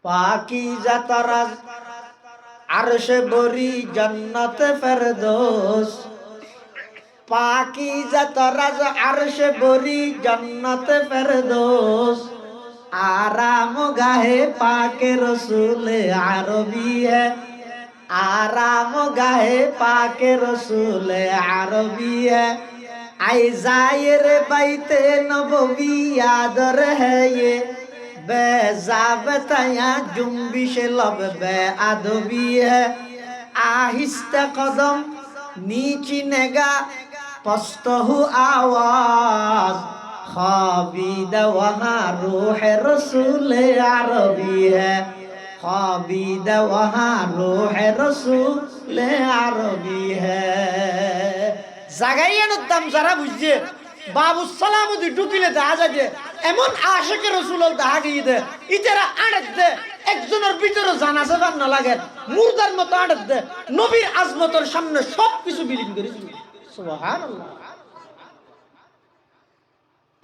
পাকিজা তারাজ আরশে বরি জান্নাতে ফেরদৌস, পাকিজা তারাজ আরশে বরি জান্নাতে ফেরদৌস, आराम गाहे पाके रसूले अरबी है, आराम गाहे पाके रसूले अरबी है, आई जायर बैते नबवी आदर है ये, बेज़ाबतया जुम्बिश लब बे अदबी है, आहिस्ते कदम नीची नगा पस्तहु आवाज, खाबिद वहाँ रूह रसूल अरबी है, खाबिद वहाँ रूह रसूल अरबी है। জাগাইয়া নতাম যারা বুঝছে বাবু সালাম দি ঢুকিলে দেখা যায় যে এমন আশিকে রসুল দেখা গিয়ে দে ইতারা আড়ত দে একজনের ভিতরে জানাজা বান না লাগে মুর্দার মতো আড়ত দে নবীর আজমতের সামনে সবকিছু বিলীন করে দিল। সুবহানাল্লাহ।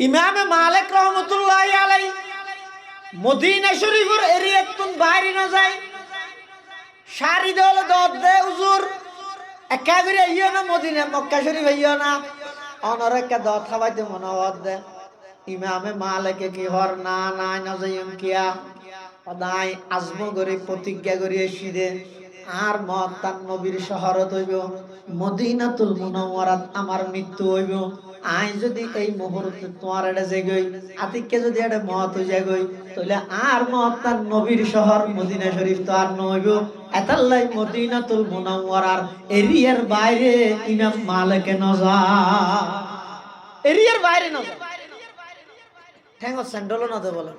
ইমাম মালিক রহমতুল্লাহি আলাইহি মদিনা শরীফের এরিয়াতুন বাইরে না যায় সারি দল দদ দে হুজুর একা করে আইও না মদিনা মক্কা শরীফ আইও না অনরে কে দদ খাওয়াইতে মনোবদ দে ইমাম মালিক কি হর না না না যাইম কিয়া পদাই আজম করে প্রতিজ্ঞা করে এসিদে আর মত তার নবীর শহরত হইব মদিনাতুল মুনাওয়ারাত আমার মৃত্যু হইব। আই যদি এই মুহূর্তে তোমার এটা জেগই আতিককে যদি এটা মত হয়ে যাগই তাহলে আর মত তার নবীর শহর মদিনা শরীফ তো আর নইব। এতাল্লাই মদিনাতুল মুনাওয়ারার এরিয়ার বাইরে ইমাম মালিক নজা এরিয়ার বাইরে নজা ঠ্যাঙ্গ স্যান্ডল না দে বলে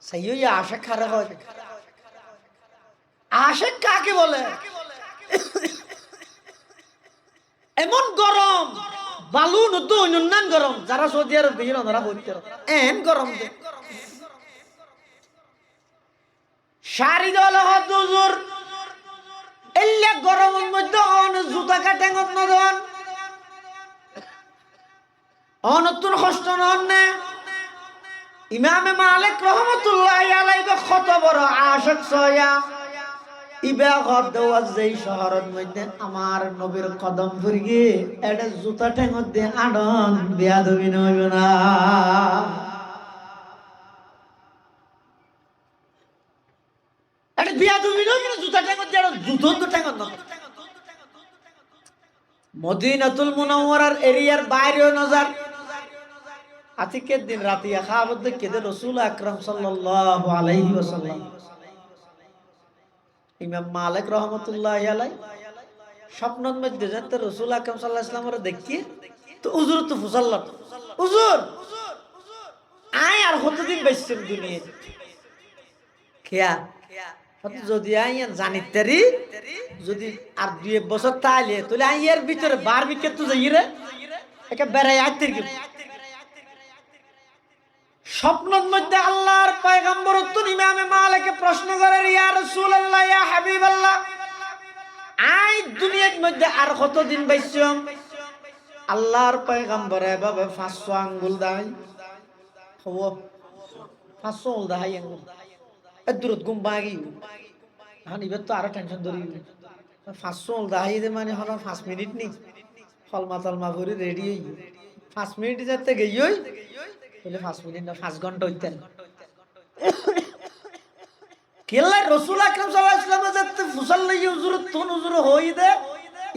সেই আশা খারাপ হয়। আশা কাকে বলে? এমন গরম বালু নদী অন্যান্য গরম যারা সৌদি আরব বেশি ওরা বলতে এন গরম দে শাড়ি দল হুজুর এল্লা গরমের মধ্যে অন জুতা কাটেন নদন অনতুন কষ্ট নন না। ইমাম মালিক রহমতুল্লাহি আলাইহি কত বড় আশিক সয়া ইবা গদওয়াজ যেই শহরের মধ্যে আমার নবীর কদম ফুরগে এটা জুতা ঠেঙত দিয়ে আনন বেয়াদবি নইব না। এটা বেয়াদবি নইব না জুতা ঠেঙত দিয়ে জুতো তো ঠেঙত না। মদিনাতুল মুনাওয়ারার এরিয়ার বাইরেও নজর আতিকের দিন রাতিয়া খাওয়াবত কেদে রাসূল আকরাম সাল্লাল্লাহু আলাইহি ওয়াসাল্লাম ইমাম মালিক রহমতুল্লাহি আলাইহি স্বপ্নের মধ্যে যেতে রাসূল আকরাম সাল্লাল্লাহু আলাইহি ওয়াসাল্লাম দেখি তো হুজুর তো ফুসাল্লাত হুজুর আয় আর কতদিন বেঁচছেন দুনিয়ায় খেয়া যদি আইন জানিতারি যদি আর 2 বছর তাইলে তাহলে আইয়ের ভিতরে বার বিকেট তো যাই রে একে বেড়াই আইতের কি স্বপ্নের মধ্যে আল্লাহর পয়গম্বর তো ইমাম মালিককে প্রশ্ন করে ইয়া রাসূলুল্লাহ ইয়া হাবিবাল্লাহ আই দুনিয়ার মধ্যে আর কতদিন বাইছম? আল্লাহর পয়গম্বর এভাবে 500 আঙ্গুল দাই হও 500 আঙ্গুল দাই আঙ্গুল এদুরত গুম বাগি হান ইবে তো আর টেনশন ধরি 500 আঙ্গুল দাই দে মানে হলো 5 মিনিট নি ফলমা তলমা ভরি রেডি হই 5 মিনিট যেতে গইই তাহলে 5 মিনিট না 5 ঘন্টা হইতেন কেল্লা রাসূল আকরাম সাল্লাল্লাহু আলাইহি ওয়াসাল্লাম যেতে ফুসাল্লাই হুজুর তুন হুজুর হই দে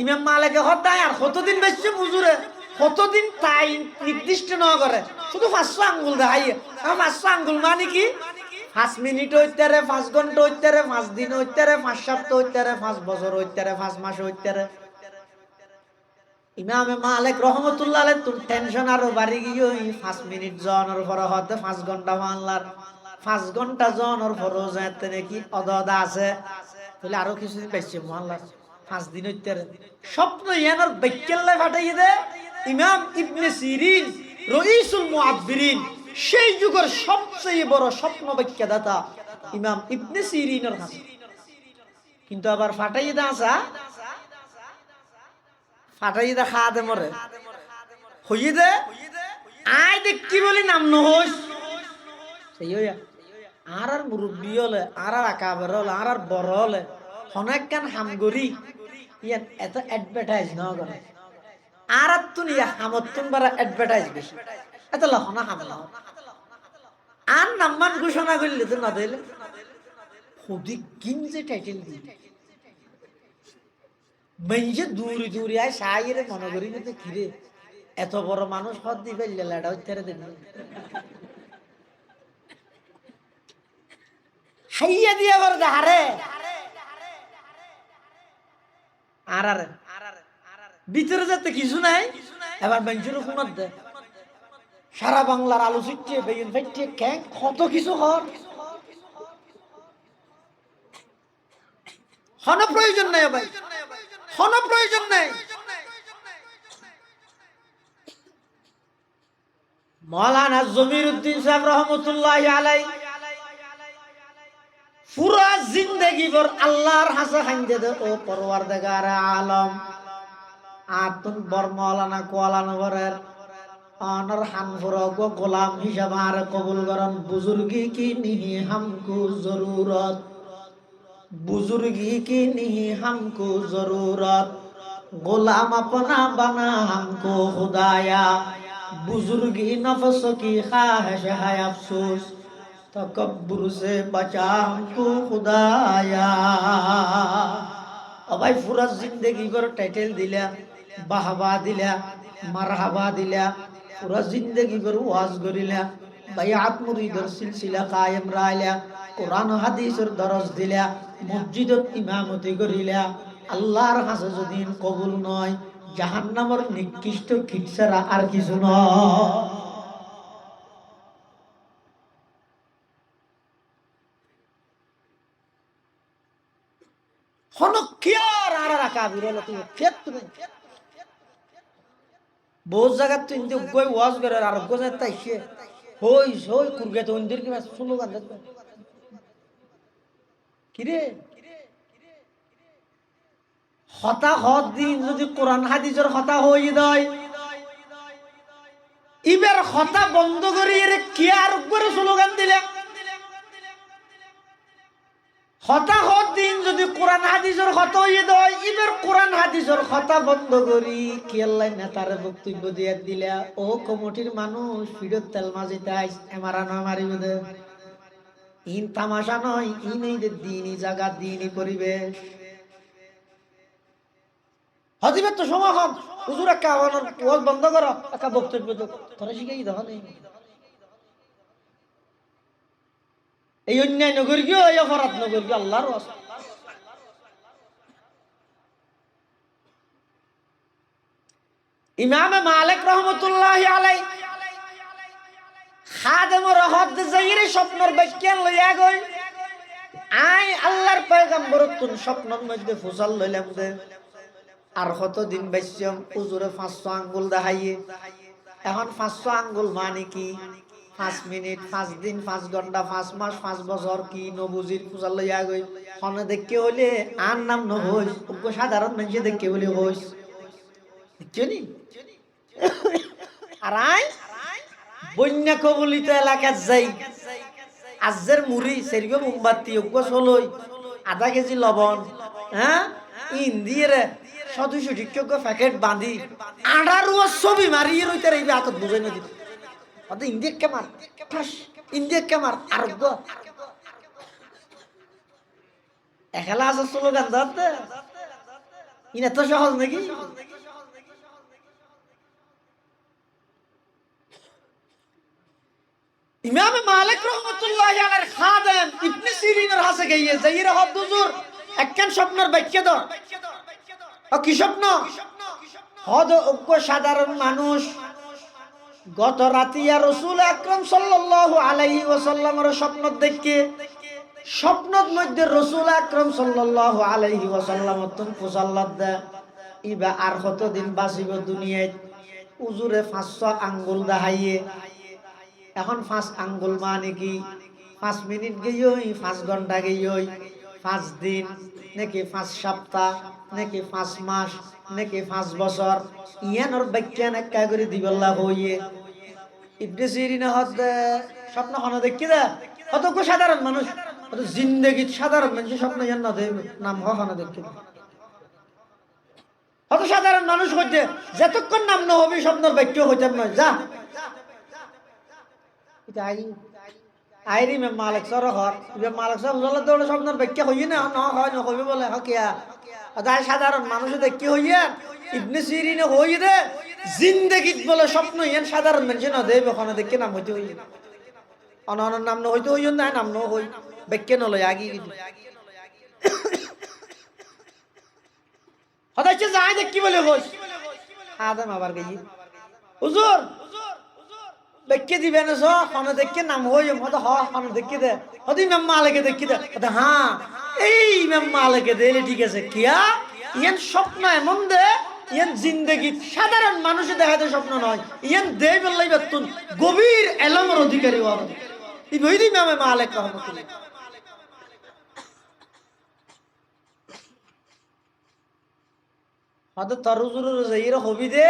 ইমাম মালিক হদায় আর কতদিন বেশি হুজুরে কতদিন তাই নির্দিষ্ট না করে শুধু 500 আঙ্গুল দেখাই 500 আঙ্গুল মানে কি 5 মিনিট হইতে রে 5 ঘন্টা হইতে রে 5 দিন হইতে রে 5 সপ্তাহ হইতে রে 5 বছর হইতে রে 5 মাস হইতে রে। ইমাম মালিক রহমতুল্লাহ আলাইহি তুম টেনশন আরো বাড়ি গিয়ে 5 মিনিট জনের পর হতে 5 ঘন্টা মানলার 5 ঘন্টা জনের পর যাতে নাকি অদদা আছে তাহলে আরো কিছুদিন বেশি মানলার 5 দিন হইতে রে স্বপ্ন ইয়ানোর বাইকেল্লাই ফাটাই দে ইমাম ইবনে সিরিন রাইসুল মুআব্বিরিন সেই যুগের সবচেয়ে বড় স্বপ্ন ব্যাখ্যাদাতা ইমাম ইবনে সিরিনের কাছে কিন্তু আবার ফাটাই দা আসা ফাটাই দা খা দে মরে হই দে আই দেখ কি বলি নাম নহস সেই হইয়া আর মুরব্বী হলে আর আকাবের হলে আর বড় হলে অনেক কান হামগরি ইয়ান এত অ্যাডভার্টাইজ না করে আর তুন ইয়া হামতুন বারা অ্যাডভার্টাইজ বেশি এত লহনা হামলা আর নাম্মান ঘোষণা করলে তো না দিলে খুদি কিনছে টাইটেল দিয়ে মেঞ্জে দূরে দূরে আয় সাইরে মনে করি না তো কিরে এত বড় মানুষ হদ দিবে লেলাটা হইতে দেন হাইয়া দিয়া বড় হারে আর আর ভিতরে যেতে কিছু নাই এবার বেঞ্চের ফোনত দে সারা বাংলার আলো ছিটিয়ে বেগুন ফাইটিয়ে ক্যাং কত কিছু হর হন প্রয়োজন নাই ভাই হন প্রয়োজন নাই মাওলানা জমিরউদ্দিন সাহেব রহমতুল্লাহি আলাইহি পুরা জিন্দেগি ভর আল্লাহর হাসে খাইন্দে দে ও পরওয়ারদিগার আলম আতুন বর মাওলানা কোয়ালানগরের অনর হানফুরা গো গোলাম হিসাবে আর কবুল করন বুজুর্গি কি নিহি হামকো জরুরত बुजुर्गी की नहीं हमको जरूरत गुलाम अपना बना हमको खुदाया बुजुर्गी नफ्स की ख्वाहिश है अफसोस तकब्बुर से बचा हमको खुदाया अब भाई पूरा जिंदगी पर टाइटल दिला बाहबा दिला मरहबा दिला पूरा जिंदगी पर वाज करिला बायात मुरीदर सिलसिला कायम राइला कुरान हादिसर दरस दिला মসজিদত ইমামতি করিলা আল্লাহর কাছে যদি কবুল নয় জাহান্নামের নিকৃষ্ট কীট ছাড়া আর কিছু নয় হনকিয়ার আর রাখা বিরলে তুই ফেত তুমি বহুত জায়গা তুই ইন্দে গই ওয়াজ করে আর গজে তাইছে হই হই কুরগে তো ইন্দির কি শুনো গান দেখবে কিরে হতা হদ দিন যদি কোরআন হাদিসের হতা হয়ে দেয় ইবের হতা বন্ধ করি এর কি আর উপরে স্লোগান দিলে হতা হদ দিন যদি কোরআন হাদিসের হতা হয়ে দেয় ইবের কোরআন হাদিসের হতা বন্ধ করি কি আল্লাহ নেতার বক্তব্য দিয়ে দিলা ও কমিটির মানুষ ফিরত তেল মাঝিতে আইস এমারা না মারিবে দে ইন তামাশা নয় ইন এই দিনই জায়গা দিনই পরিবেশ হদিবে তো সময় হন হুজুর একটা ওয়াজ বন্ধ করো একটা বক্তব্য দাও তোরা শিখাই দাও নেই এই অন্যায় নগর গিয়ে এই অপরাধ নগর গিয়ে আল্লাহর ওয়াস্তে ইমাম মালিক রাহমাতুল্লাহি আলাইহি খাদেম রহত যাইরে স্বপ্নের বাক্য লইয়া গই আই আল্লাহর পয়গম্বর তুন স্বপ্নের মধ্যে ফুসাল লইলাম দে আর কতদিন বাইছম হুজুরে 500 আঙ্গুল দেখাইয়ে এখন 500 আঙ্গুল মানে কি 5 মিনিট 5 দিন 5 ঘন্টা 5 মাস 5 বছর কি নবুজির ফুসাল লইয়া গই হনে দেখকে হইলে আর নাম ন হইস উগ্র সাধারণ মানুষ দেখকে বলি হইস বুঝছনি আর আই বন্যা কবলিত এলাকাত যাই আজের মুড়ি সেরিগো মোমবাতি উগ্র চলই আধা কেজি লবণ হ্যাঁ ইন্দির সদস্য শিক্ষক প্যাকেট বাঁধি আড়ারু ছবি মারিয়ে রইতে রইবে হাতত বুঝাই না দিতে অত ইন্দিয়া কেমার ইন্দিয়া কেমার আরোগ্য এখালা আছে স্লোগান ধরতে ইন এত সহজ নাকি ইমাম মালিক রাহমাতুল্লাহি আলাইহির খাদেম ইবনে সিরিনের কাছে গিয়ে যাইরা হদ হুজুর একখান স্বপ্নের ব্যাখ্যা দাও ও কি স্বপ্ন হদ অজ্ঞ সাধারণ মানুষ গত রাতিয়া রাসূল আকরাম সাল্লাল্লাহু আলাইহি ওয়াসাল্লামের স্বপ্ন দেখে স্বপ্নের মধ্যে রাসূল আকরাম সাল্লাল্লাহু আলাইহি ওয়াসাল্লাম তুন ফুসাল্লাত দে ইবা আর কতদিন বাঁচিব দুনিয়ায় হুজুরে 500 আঙ্গুল দেখাইয়ে এখন 5 আঙ্গুল মানে কি 5 মিনিট গইই 5 ঘন্টা গইই 5 দিন নাকি 5 সপ্তাহ নাকি 5 মাস নাকি 5 বছর ইয়ানোর ব্যাখ্যান একটা করে দিবল্লা হইয়ে ইবনে সিরিন হদ স্বপ্ন হন দেখি দা অত সাধারণ মানুষ অত জিন্দগি সাধারণ মানুষের স্বপ্ন জান্নাত নাম হখানা দেখতে অত সাধারণ মানুষ হচ্ছে যতক্ষণ নাম না হবে স্বপ্নের বাক্য হইতাম নয় যা আইরি মে মালিক সর হর মালিক সর বলে দৌড়ে স্বপ্নের ব্যাখ্যা হইয়ে না হয় না হইবে বলে হকিয়া তাই সাধারণ মানুষ দেখি হইয়া ইবনে সিরিনে হই দে জিন্দেগিত বলে স্বপ্ন হইয়েন সাধারণ মানুষ না দেব ওখানে দেখে নাম হইতে হই অনন নাম না হইতে হইন না নাম না হই ব্যাখ্যা নলয় আগি হদাইছে যাই দেখ কি বলে হই আদম আবার গই হুজুর ব্যাখ্যা দিবেন ওখানে দেখে নাম হই হদ ওখানে দেখে দে হদি ইমাম মালিকে দেখি দে হ্যাঁ এই ইমাম মালিকে দিলে ঠিক আছে কিয়া ইয়ান স্বপ্ন এমন দে ইয়ান জিন্দেগি সাধারণ মানুষে দেখাতে স্বপ্ন নয় ইয়ান দে বললাই বেতুন গভীর এলমের অধিকারী হওয়া এই বইদি ইমাম মালিক রহমাতুল্লাহ হদ তরুজুর যাইরা হবি দে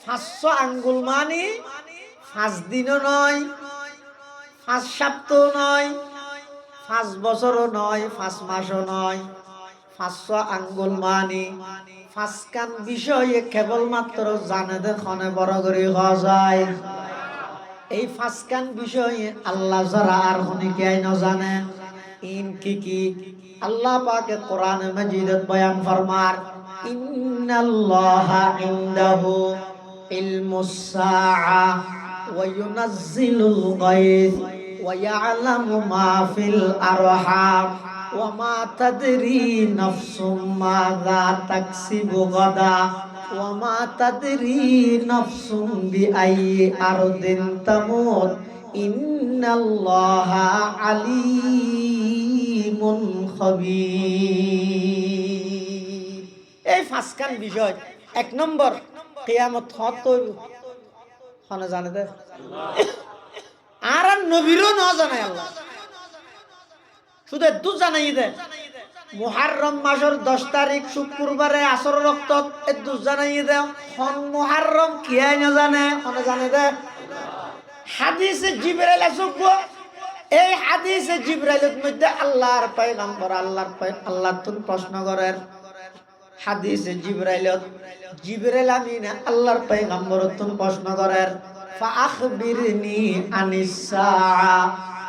500 আঙ্গুল মানি 5 দিনও নয় 5 সপ্তাহ নয় 5 বছরও নয় 5 মাসও নয় 500 আঙ্গুল মানি 5 কান বিষয়ে কেবলমাত্র জানে দেখনে বড় করে হওয়া যায় এই 5 কান বিষয়ে আল্লাহ যারা আর হনি কে না জানে ইন কি আল্লাহ পাকে কোরআনে মাজিদত বয়ান ফরমার ইন্নাল্লাহা ইনদাহু ইলমুস সাআ ওয়া ইউনাজ্জিলুল গায়থ ওয়া ইয়ালামু মা ফিল আরহাম ওয়া মা তাদরি নাফসুম মাযা তাকসিবু গাদা ওয়া মা তাদরি নাফসুম বিআইয়ি আরদিন তামুত ইন্নাল্লাহা আলিমুন খাবীর এই 5 কান বিষয় 1 নম্বর কিয়ামত হতো খানা জানে দে আর নবীরও না জানে আল্লাহ শুধু দু জানাই দে মুহররম মাসের 10 তারিখ শুক্রবারে আসর রক্ত দু জানাই দে কোন মুহররম কিয়া না জানে কোন জানে দে হাদিসে জিবরাইল আসব এই হাদিসে জিবরাইলের মধ্যে আল্লাহর পয়গম্বর আল্লাহ তুন প্রশ্ন করেন হাদিসে জিবরাইল আমিন আল্লাহর পয়গম্বর তুন প্রশ্ন করেন ফাআখবিরনি আনিস সাআ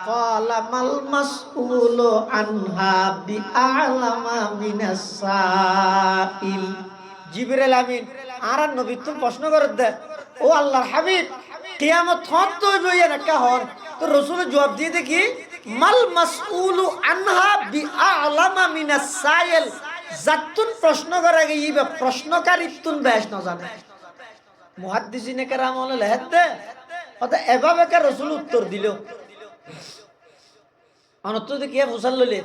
ক্বালা মাল মাসউলু আনহা বিআলামা মিনাস সাইল জিবরাইল আমিন আর নবী তুন প্রশ্ন করে দে ও আল্লাহর হাবিব কিয়ামত হত হইবে না কাহর তো রাসূল জবাব দিয়ে দেখি মাল মাসউলু আনহা বিআলামা মিনাস সাইল জাতুন প্রশ্ন করা গইবে প্রশ্নকারী তুন বেশ না জানে মুহাদ্দিসিনে কেরাম হলে লেখতে অত এভাবে কে রাসূল উত্তর দিল অনত্র দেখি ফুসাল লইলে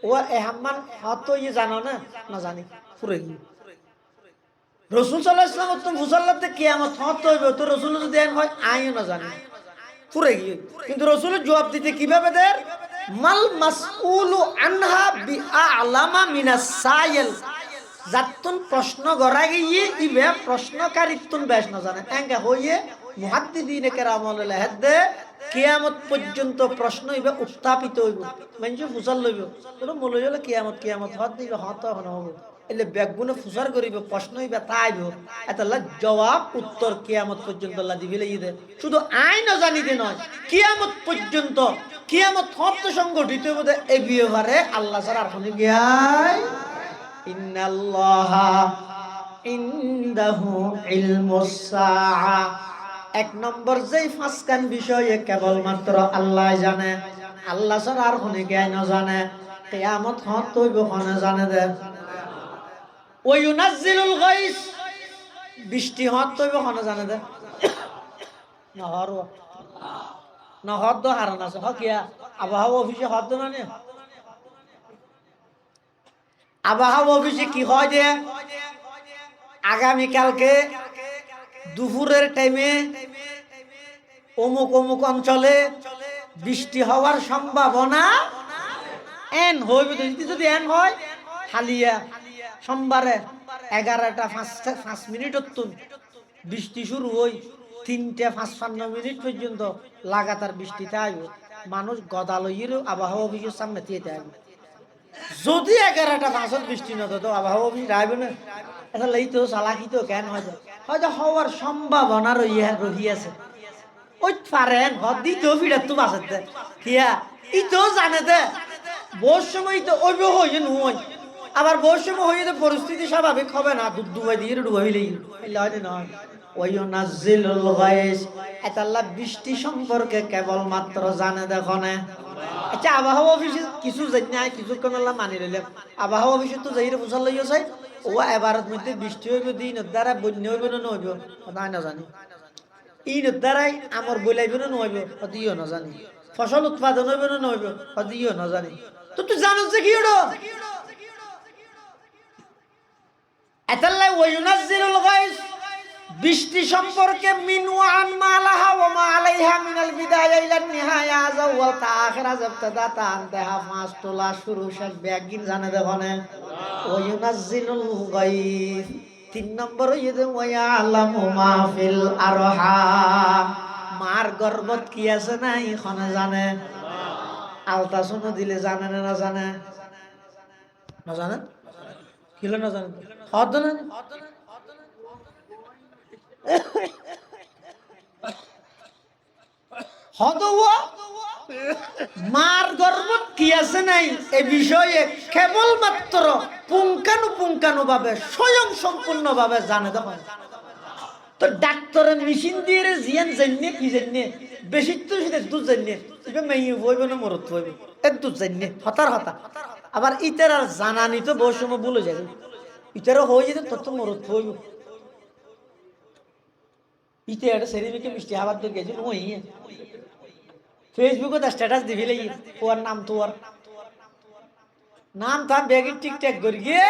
ও এহাম্মান হত ই জানো না না জানি পুরে গিয়ে রাসূল সাল্লাল্লাহু আলাইহি ওয়াসাল্লাম তো ফুসাল্লাতে কিয়ামত হত হইবে তো রাসূল যদি এন হয় আইও না জানি পুরে গিয়ে কিন্তু রাসূল জবাব দিতে কিভাবে দেয় মাল মাসউলু আনহা বিআলামা মিনাস সাইল জাতুন প্রশ্ন করা গিয়ে ইবে প্রশ্নকারী তুন বেশ না জানে এঙ্গা হইয়ে মুহাদ্দিসিনে কেরাম লেখতে কিয়ামত পর্যন্ত প্রশ্ন ইবে উত্থাপিত হইব মানে ফুসাল লইব তোর মনে হলো কিয়ামত হত দিবে হত হন হবে এলে ব্যাগগুনে ফুসার করিব প্রশ্ন ইবে তাইব এতলা জবাব উত্তর কিয়ামত পর্যন্ত আল্লাহ দিবিলে ইদে শুধু আইন জানিতে নয় কিয়ামত পর্যন্ত কিয়ামত হত সংগঠিত হবে এই বিয়েবারে আল্লাহ ছাড়া আর কোনো গিয়াই ইন্নাল্লাহা ইনদাহু ইলমুস সাআ 1 নম্বর যেই 5 কান বিষয়ে কেবলমাত্র আল্লাহ জানে আল্লাহ ছাড়া আর কোনো জ্ঞান না জানে কিয়ামত হত হইব কোন জানে দে ওয়া ইউনাজ্জিলুল গায়স বৃষ্টি হত হইব কোন জানে দে না হত হারান আছে হকিয়া আবহাওয়া অফিসে হত না নে আবহাওয়া অফিসে কি হয় যে আগামী কালকে দুপুরের টাইমে অমুক অমুক অঞ্চলে বৃষ্টি হওয়ার সম্ভাবনা এন হইবে যদি এন হয় হালিয়া সোমবারে 11টা 5 মিনিটত বৃষ্টি শুরু হই 3টা 55 মিনিট পর্যন্ত লাগাতার বৃষ্টি থাকবে মানুষ গদালইয়ের আবহাওয়া অফিসের সামনে দিয়ে থাকবে যদি 11টা মাসের বৃষ্টি না তো আবহাওয়া অফিস রাখবে না এটা লই তো চালাকি তো কেন হয়তো হওয়ার সম্ভাবনা রহিয়াছে ওই পারেন হদি তো ফিরাত তো বাসাতে কিয়া ই তো জানে দে বহু সময় তো ওই হইয়ে নয় আবার বহু সময় হইয়ে পরিস্থিতি স্বাভাবিক হবে না দুধ ডুবাই দিয়ে ডুবাইলেই হয় নয় ওয়ায়ুনাজ্জিলুল গায়স এটা আল্লাহ বৃষ্টি সম্পর্কে কেবলমাত্র জানে দেখো না আচ্ছা আবহাওয়া অফিসে কিছু জানি না কিছুক্ষণ আল্লাহ মানি লইলাম আবহাওয়া অফিসে তো যাইরে বুঝাল লইয়া চাই ও এবারের মধ্যে বৃষ্টি হইব দিন দ্বারা বন্যা হইব না হইব তাই না জানি ইনের দ্বারাই আমার বইলাইব না হইব দিও না জানি ফসল উৎপাদন হইব না হইব দিও না জানি তো তুই জানো যে কি ওটা এতাল্লাই ওয়ায়ুনাজ্জিলুল গায়স বৃষ্টি সম্পর্কে মিন ওয়া আন মা লাহা ওয়া মা আলাইহা মিনাল বিদায়া ইলা নিহায়া আযাওয়াল তাআখিরা যাবতাদা তানতাহা মাসতুলা শুরু শেষ ব্যাগিন জানে দেখনে ওয়ায়ুনাজ্জিলুল গায়স 3 নম্বর হইছে ওয়া ইয়ালামু মা ফিল আরহাম মার গর্ভত কি আছে না এখানে জানে আলতাসুনো দিলে জানে না জানে না জানে কিলো না জানে হদ না মার গর্ভত কি আছে নাই এ বিষয়ে কেবলমাত্র পুঙ্খানুপুঙ্খানু ভাবে স্বয়ং সম্পূর্ণ ভাবে জানে তখন তো ডাক্তারের মেশিন দিয়ে জিয়ান জানিয়ে কি জানিয়ে বেশি তো সেটা দুধ জানিয়ে এবার মেয়ে হইব না মরত হইব এর দুধ জানিয়ে হতার হতা আবার ইটার আর জানানি তো বহু সময় ভুলে যাবে ইটারও হয়ে যেত তোর তো মরত হইব ইতে একটা সেরিবিকে মিষ্টি হাবার তো গেছিল ওই ফেসবুকে তার স্ট্যাটাস দিবি লাগি ওর নাম তোর নাম থাম ব্যাগে টিকটক করি গিয়ে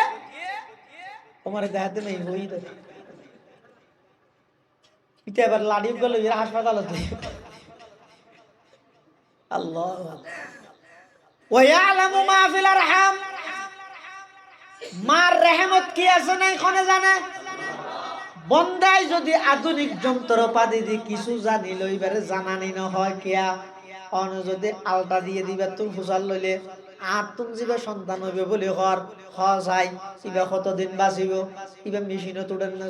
তোমার দেখাতে নেই হই তো ইতে এবার লাড়ি গেল হাসপাতাল আল্লাহ ওয়ায়ালামু মা ফিল আরহাম মার রহমত কি আছে না কোনে জানে বন্দাই যদি আধুনিক যন্ত্রপাতি দিয়ে কিছু জানি লইবারে জানানি না হয় কিয়া অন যদি আলটা দিয়ে দিবে তুমি ফুসাল লইলে আর তুমি যাবে সন্তান হইবে বলে হর হয় ইবা কতদিন বাঁচিব ইবা মেশিনও তুড়েন না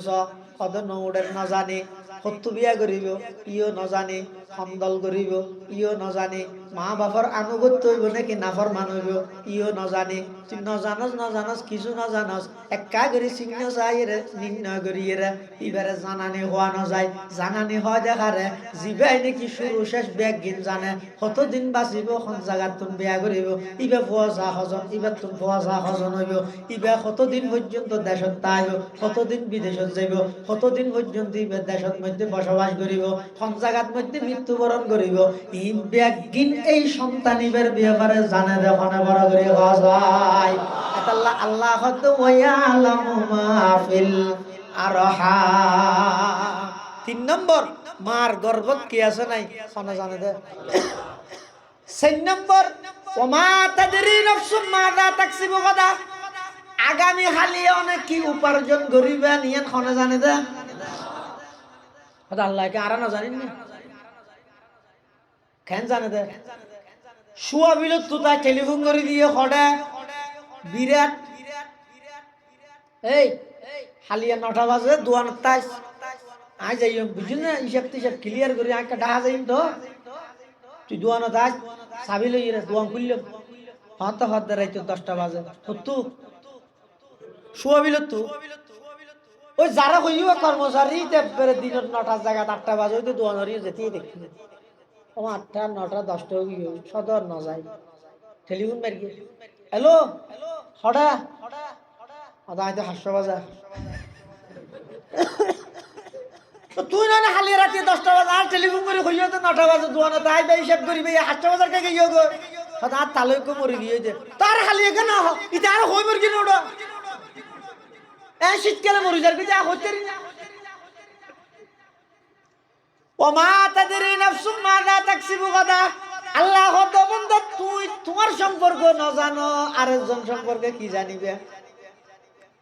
কত নৌড়ের না জানে সত্তু বিয়া করিব ইও নজানে সন্দল করিব ইও নজানে মা বাপর আনুগত্য হইব নাকি নাফর মান হইব ইও নজানে তুই নজানস কিছু নজানস একা করে চিহ্ন চাই রে নির্ণয় করিয়ে রে ইবারে জানানি হওয়া নযায় জানানি হয় দেখারে জিবাই নাকি শুরু শেষ ব্যাগ গিন জানে কতদিন বাঁচিব এখন জায়গাত তুমি বিয়া করিব ইবা ভুয়া যা হজন ইবার তুমি ভুয়া যা হজন হইব ইবা কতদিন পর্যন্ত দেশত তাইব কতদিন বিদেশত যাইব কতদিন পর্যন্ত ইবার দেশত মধ্যে বসবাস করিব কোন জায়গার মধ্যে মৃত্যুবরণ করিব এই ব্যাগিন এই সন্তানিবের ব্যাপারে জানে দেখনে বড় করে যায় আল্লাহ আল্লাহ হত ওয়ায়ালামু মা ফিল আরহাম 3 নম্বর মার গর্ভত কি আছে নাই কোন জানে দে 4 নম্বর ওমা তাদরি নাফসুম মাযা তাকসিবু গাদা আগামী হালি অনেক কি উপার্জন করিবে নিয়ন কোন জানে দে আল্লাহকে আর না জানেন না কেন জানে দে শুয়া বিলত তো তাই টেলিফোন করে দিয়ে খড়ে বিরাট এই হালিয়া 9টা বাজে দুয়ান তাই আই যাই বুঝুন না হিসাব টিসাব ক্লিয়ার করে আঁকা ডাহা যাইম তো তুই দুয়ান তাই চাবি লই রে দুয়ান খুলল হত হত রাইতো 10টা বাজে তো শুয়া বিলত তো ওই যারা হইও কর্মচারী তেপরে দিনের 9টার জায়গা 8টা বাজে হইতো দোয়ানরি যেতেই দেখি ও 8টা 9টা 10টা হই সদর না যায় টেলিফোন মারি হ্যালো হড়া আদা হয়তো 800 বাজে তো তুই না হালি রাতে 10টা বাজে আর টেলিফোন করে হইও তো 9টা বাজে দোয়ানো তাই ভাই হিসাব করিবে 8টা বাজার কে গিয়ে গো সদা তালই কো মরি গিয়ে যে তার হালি কেন ইতা আর হই মর কি নোড়া শীতকালে মরি যার কিছু হচ্ছে ওমা তাদরি নাফসুম মাযা তাকসিবু গাদা আল্লাহ হতো বান্দা তুই তোমার সম্পর্ক না জানো আরেকজন সম্পর্কে কি জানিবে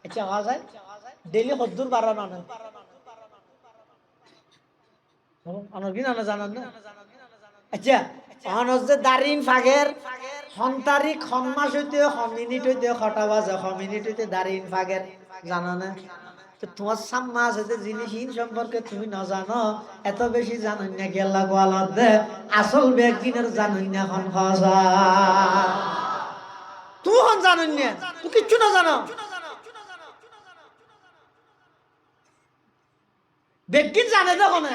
আচ্ছা হওয়া যায় ডেইলি হদ্দুর বাড়ানো না আনর কি না জানান না আচ্ছা অনজ যে দারিন ফাগের তারিখ মাস হইতে মিনিট হইতে খটা বাজে মিনিট হইতে দারিন ফাগের জানো না? তো তোমার সাম্মা আছে যে জিনিসহীন সম্পর্কে তুমি না জানো, এত বেশি জানো না গেলা গোয়ালত দে আসল ব্যক্তিনের জানো না এখন খসা তুই হন জানো না, তুই কিচ্ছু না জানো। ব্যক্তি জানে তখন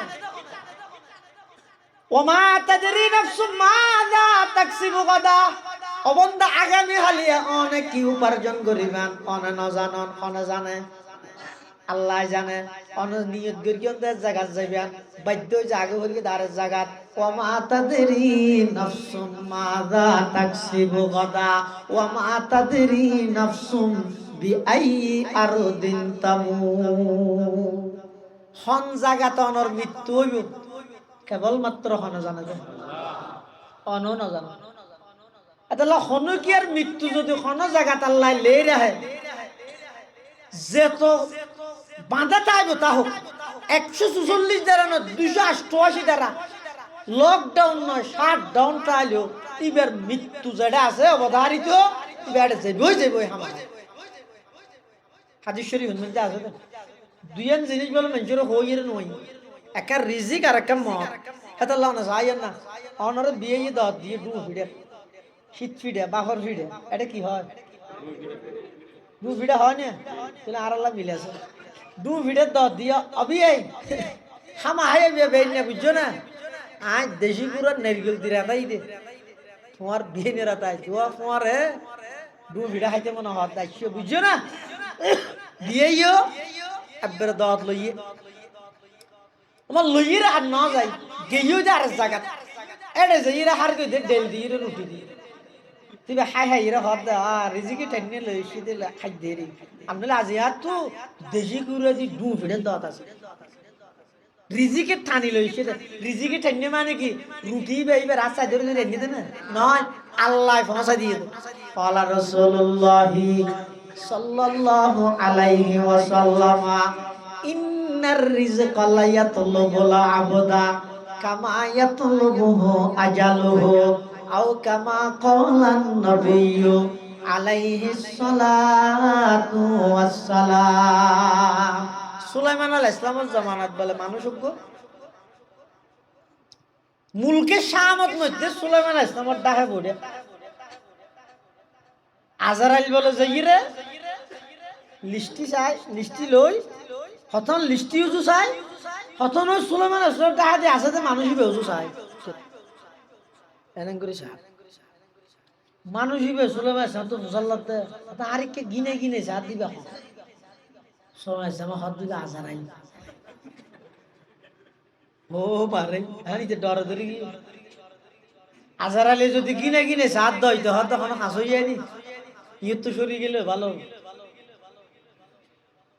ওমা তাদরি নাফসু মাযা তাকসিবু গাদা, অবন্দা আগামী হালিয়া অনেক কি উপার্জন করিবেন অনে ন জানন অনে জানে আল্লাহ জানে। অন নিয়ত করি জায়গা যাইবেন বাধ্য জাগে হইলে দাঁড়ের জায়গা। ওমা তাদরি নাফসু মাযা তাকসিবু গাদা ওমা তাদরি নাফসু বিআই আরদিন তামুত। হন জায়গাত অনর মৃত্যু হইব কেবলমাত্র হন জানে যে অন ন জানো। এটা হন কি আর মৃত্যু যদি হন জায়গাত আল্লাহ লে রাহে যে তো বাঁধা তাইব তা হোক 144 দ্বারা না 288 দ্বারা লকডাউন নয় শাটডাউন চাইলেও এবার মৃত্যু যেটা আছে অবধারিত এবার যাবই যাবই আমার হাদিস শরীফ মধ্যে আছে দুইজন জিনিস বলে মানুষের হইয়ের নই, একটা রিজিক আর একটা মত। এটা আল্লাহ না চাই না অনরে বিয়ে দত দিয়ে ডু ফিডে শীত ফিডে বাফর ফিডে এটা কি হয়? ডু ফিডে হয় না তাহলে আর আল্লাহ মিলে আছে ডু ফিডে দত দিয়ে অবি এই হামা হাই বেই না বুঝছো না আজ দেশি পুরো নারকেল দিরা তাই দে তোমার বিয়ে নেরা তাই তোমার হে ডু ফিডে খাইতে মনে হয় তাই বুঝছো না দিয়েইও একবারে দাওয়াত লইয়ে আমার লইয়ের আর না যাই গেইও যে আর জায়গা এটা যে ইরা হার কই দে ডেল দিয়ে রুটি দিয়ে তুই হাই হাই ইরা হদ আর রিজিকে টেনে লইছি দিলে খাই দেরি আমলে আজি আর তো দেশি কুরে দি ডু ফিডে দাওয়াত আছে রিজিকে টানি লইছে রিজিকে টেনে মানে কি রুটি বেইবে রাস্তা ধরে ধরে এনে দেন নয় আল্লাহ পৌঁছা দিয়ে পালা রাসূলুল্লাহি সাল্লাল্লাহু আলাইহি ওয়াসাল্লাম ইন্নার রিজকা লা ইয়াতলুবুল আবদা কামা ইয়াতলুবুহু আজালুহু আও কামা ক্বালান নবিয়্যু আলাইহিস সালাতু ওয়াস সালাম। সুলাইমান আলাইহিস সালামের জামানাত বলে মানুষ মুলকে শামত মধ্যে সুলাইমান আলাইহিস সালামের ডাকে পড়ে আজরাইল বলে যাইরে লিস্টি চাই লিস্টি লই হতন লিস্টি উজু চাই হতন সুলাইমান আলাইহিস সালাম ডাকে আছে যে মানুষই বেউজু চাই এনন করে চাই মানুষই বে সুলাইমান আলাইহিস সালাম তো মুসাল্লাতে তা আরেককে গিনে গিনে সাথ দিবা সুলাইমান আলাইহিস সালাম হাত দিবা আজরাইল ও পারে আরে যে ডর ধরে কি আজরাইলে যদি গিনে গিনে সাথ দই তো হত তখন হাস হই যায়নি ইয়ে তো সরি গেল ভালো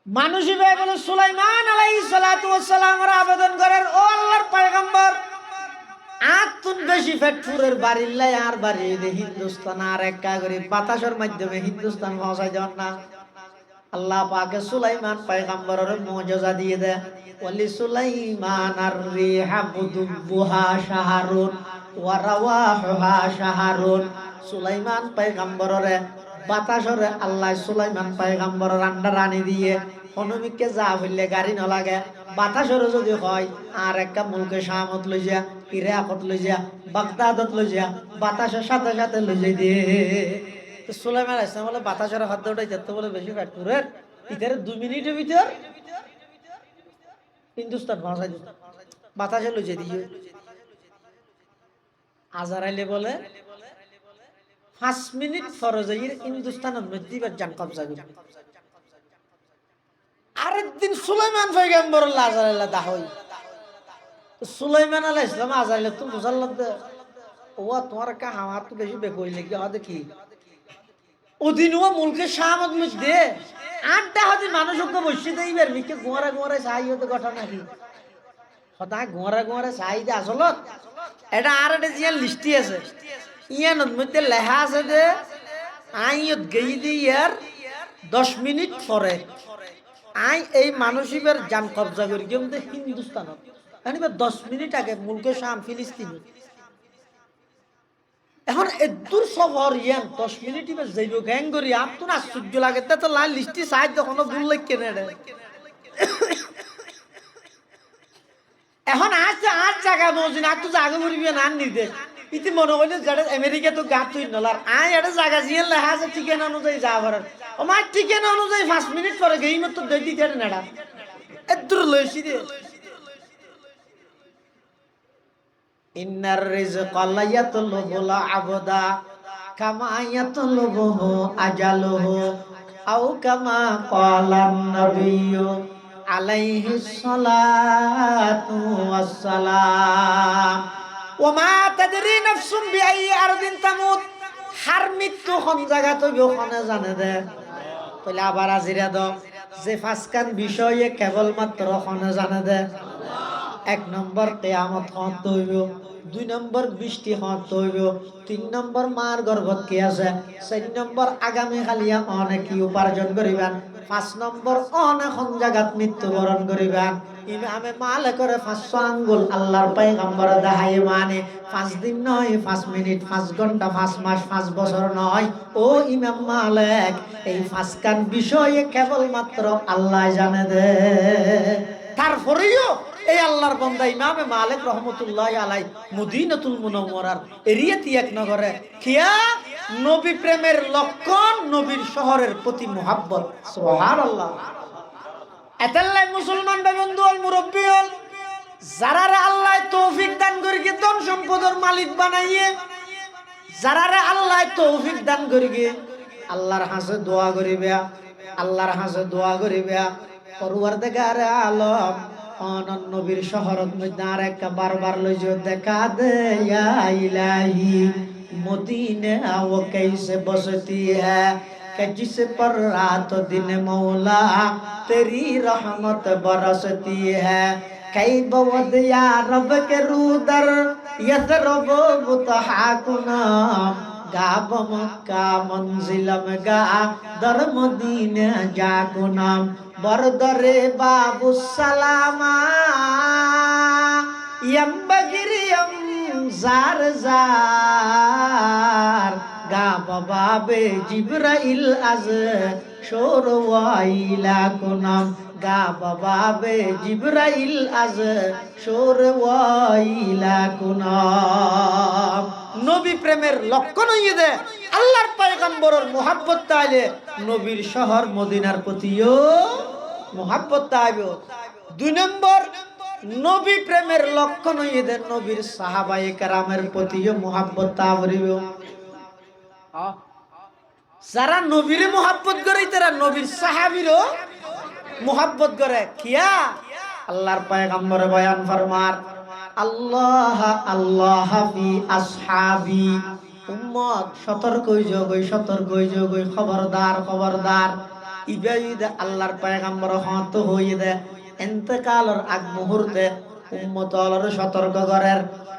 মানুষই ভাই বলে সুলাইমান আলাইহিস সালাতু ওয়াস সালামের আবেদন করেন ও আল্লাহর পয়গম্বর আতুন বেশি ফেটফুরের বাড়িল্লাই আর বাড়ি দে হিন্দুস্তান আর একা করে বাতাসের মাধ্যমে হিন্দুস্তান পৌঁছাই দেন না আল্লাহ পাকে সুলাইমান পয়গম্বরের মুজিজা দিয়ে দেয় ওয়ালি সুলাইমান আর রিহা বুদুবুহা শাহরুন ওয়া রাওয়াহুহা শাহরুন। সুলাইমান পয়গম্বরের বাতাসরে আল্লাহ সুলাইমান পয়গম্বরের আন্ডার আনি দিয়ে অনুমিককে যা হইলে গাড়ি ন লাগে বাতাসরে যদি হয় আর একটা মুলকে শামত লই যা ইরাকত লই যা বাগদাদত লই যা বাতাসের সাথে সাথে লই যাই দিয়ে তো সুলাইমান আলাইহিস সালাম বলে বাতাসের হাত উঠাই যেতে বলে বেশি ফ্যাক্টরের ইতারে 2 মিনিটের ভিতর হিন্দুস্তান ভাষায় বাতাসে লই যাই দিয়ে আজরাইলে বলে 5 মিনিট ফরজাইর হিন্দুস্তানের মধ্যে এবার জান কবজা করে আরেকদিন সুলাইমান পয়গম্বর আজরাইল দা হই সুলাইমান আলাইহিস সালাম আজরাইল তো মুসাল্লাত ও তোমার কা হাওয়া তো বেশি বেকই লাগি আ দেখি ওদিন ও মুলকে শামত মধ্যে আড্ডা হদি মানুষকে বসে দেইবার মিকে গোরা গোরা চাই হতে ঘটনা কি হতা গোরা গোরা চাই দে আসলত এটা আর একটা জিয়া লিস্টি আছে ইয়ানোর মধ্যে লেখা আছে যে আইয়ত গেই দি ইয়ার 10 মিনিট পরে আই এই মানুষিবের জান কবজা করি কিন্তু হিন্দুস্তানত মানে 10 মিনিট আগে মুলকে শাম ফিলিস্তিন এখন এদূর সফর ইয়ান 10 মিনিট বা যাইব গ্যাং করি আর তো আশ্চর্য লাগে তা তো লাইন লিস্টি সাইড কোনো ভুল লাগে না রে। এখন আসছে আর জায়গা মজিন আর তো জায়গা ঘুরবি না নির্দেশ ইতি মনে হইলে যেটা আমেরিকা তো গাত তুই নলার আয় এটা জায়গা জিয়ে লেখা আছে ঠিকানা অনুযায়ী যা পারার আমার ঠিকানা অনুযায়ী 5 মিনিট পরে গেই মতো দেই দিতে নেড়া এদূর লইছি রে। ইন্নার রিজকা লা ইয়াতলুবুল আবদা কামা ইয়াতলুবুহু আজালুহু আও কামা ক্বালান নাবিয়্যু আলাইহিস সালাতু ওয়াস সালাম ওয়া মা তাদরি নাফসুন বিআইয়ি আরদিন তামুত। হার মৃত্যু কোন জায়গা তো ওখানে জানে দে তাহলে আবার আজিরা দাও যে ফাসকান বিষয়ে কেবলমাত্র ওখানে জানে দে। 1 নম্বর কিয়ামত হত হইব, 2 নম্বর বৃষ্টি হত হইব, 3 নম্বর মার গর্ভত কি আছে, 4 নম্বর আগামী কালিয়া অনেক কি উপার্জন করিবেন, 5 নম্বর অনেক জায়গাত মৃত্যুবরণ করিবেন। ইমামে মালিক করে 500 আঙ্গুল আল্লাহর পয়গম্বর দেখাই মানে 5 দিন নয়, 5 মিনিট, 5 ঘন্টা, 5 মাস, 5 বছর নয়। ও ইমাম মালিক এই 5 কান বিষয়ে কেবলমাত্র আল্লাহ জানে দে। তারপরেও এই আল্লাহর বান্দা ইমামে মালিক রহমতুল্লাহ আলাই মদিনাতুল মুনাওয়ারার এরিয়াতি এক নগরে কিয়া নবী প্রেমের লক্ষণ নবীর শহরের প্রতি মুহাব্বত। সুবহানাল্লাহ। এতাল্লাই মুসলমান ভাই বন্ধু হল মুরব্বী হল যারারে আল্লাহ তৌফিক দান করিকে ধন সম্পদের মালিক বানাইয়ে, যারারে আল্লাহ তৌফিক দান করিকে আল্লাহর হাসে দোয়া করিবে, আল্লাহর হাসে দোয়া করিবে পরওয়ারদিগার আলম অনন নবীর শহরত মধ্যে আর একটা বারবার লইজো দেখা দে ইয়া ইলাহি মদিনা ও कैसे बसती है कि जिस पर रात दिन मौला तेरी रहमत बरसती है कई बवद या रब के रूदर यसरब मुतहाकुना गाब मक्का मंजिलम गा दर मदीना जाकुनाम बरदरे बाबू सलामा यम बगिरियम जार जार गा बाबे जिब्राइल अज शोर वाइला कुनाम गा बाबे जिब्राइल अज शोर वाइला कुनाम। নবী প্রেমের লক্ষণ হইয়ে দে আল্লাহর পয়গম্বরের মুহাব্বত তাইলে নবীর শহর মদিনার প্রতিও মুহাব্বত তাইবে। 2 নম্বর নবী প্রেমের লক্ষণ হইয়ে দে নবীর সাহাবায়ে কেরামের প্রতিও মুহাব্বত তাইবে। যারা নবীরে মুহাব্বত করে তারা নবীর সাহাবীরও মুহাব্বত করে কিয়া আল্লাহর পয়গম্বর বয়ান ফরমার আল্লাহ আল্লাহ ফি আসহাবি উম্মত সতর্ক হই যোগ খবরদার খবরদার ইবাইদে আল্লাহর পয়গম্বর হত হই দে ইন্তেকালের আগ মুহূর্তে উম্মত আল্লাহর সতর্ক করেন